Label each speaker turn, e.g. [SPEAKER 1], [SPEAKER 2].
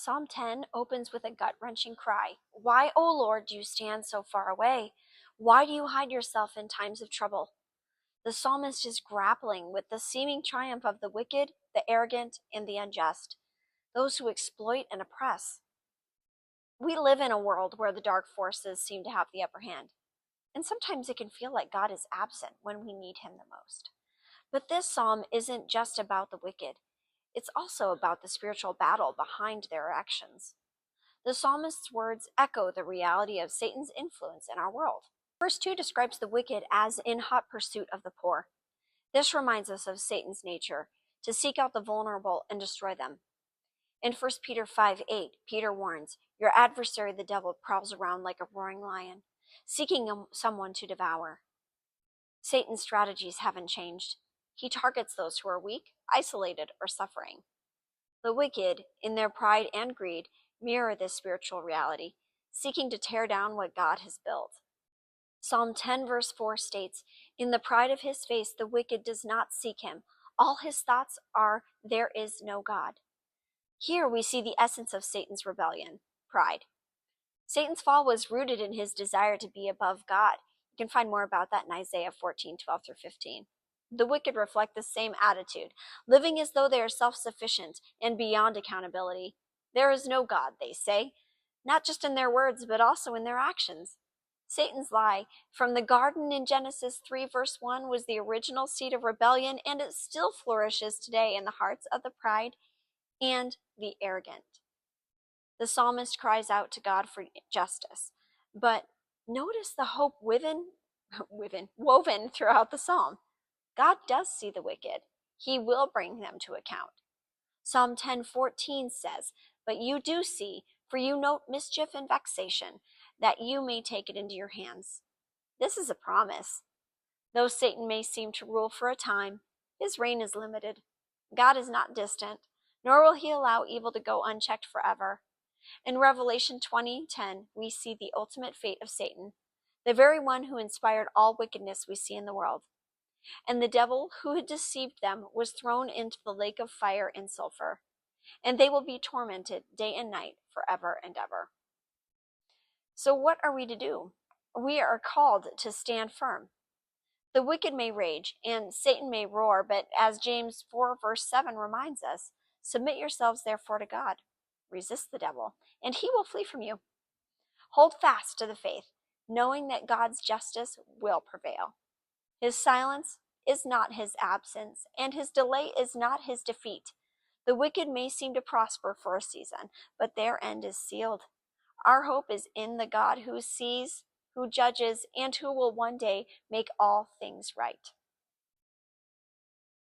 [SPEAKER 1] Psalm 10 opens with a gut-wrenching cry. Why, O Lord, do you stand so far away? Why do you hide yourself in times of trouble? The psalmist is grappling with the seeming triumph of the wicked, the arrogant, and the unjust, those who exploit and oppress. We live in a world where the dark forces seem to have the upper hand, and sometimes it can feel like God is absent when we need him the most. But this psalm isn't just about the wicked. It's also about the spiritual battle behind their actions. The psalmist's words echo the reality of Satan's influence in our world. Verse 2 describes the wicked as in hot pursuit of the poor. This reminds us of Satan's nature, to seek out the vulnerable and destroy them. In 1 Peter 5:8, Peter warns, your adversary the devil prowls around like a roaring lion, seeking someone to devour. Satan's strategies haven't changed. He targets those who are weak, isolated, or suffering. The wicked, in their pride and greed, mirror this spiritual reality, seeking to tear down what God has built. Psalm 10 verse 4 states, in the pride of his face the wicked does not seek him. All his thoughts are, there is no God. Here we see the essence of Satan's rebellion, pride. Satan's fall was rooted in his desire to be above God. You can find more about that in Isaiah 14:12-15. The wicked reflect the same attitude, living as though they are self-sufficient and beyond accountability. There is no God, they say, not just in their words, but also in their actions. Satan's lie from the garden in Genesis 3 verse 1 was the original seed of rebellion, and it still flourishes today in the hearts of the pride and the arrogant. The psalmist cries out to God for justice, but notice the hope woven throughout the psalm. God does see the wicked. He will bring them to account. Psalm 10:14 says, but you do see, for you note mischief and vexation, that you may take it into your hands. This is a promise. Though Satan may seem to rule for a time, his reign is limited. God is not distant, nor will he allow evil to go unchecked forever. In Revelation 20:10, we see the ultimate fate of Satan, the very one who inspired all wickedness we see in the world. And the devil who had deceived them was thrown into the lake of fire and sulfur, and they will be tormented day and night forever and ever. So what are we to do? We are called to stand firm. The wicked may rage and Satan may roar, but as James 4 verse 7 reminds us, submit yourselves therefore to God. Resist the devil, and he will flee from you. Hold fast to the faith, knowing that God's justice will prevail. His silence is not his absence, and his delay is not his defeat. The wicked may seem to prosper for a season, but their end is sealed. Our hope is in the God who sees, who judges, and who will one day make all things right.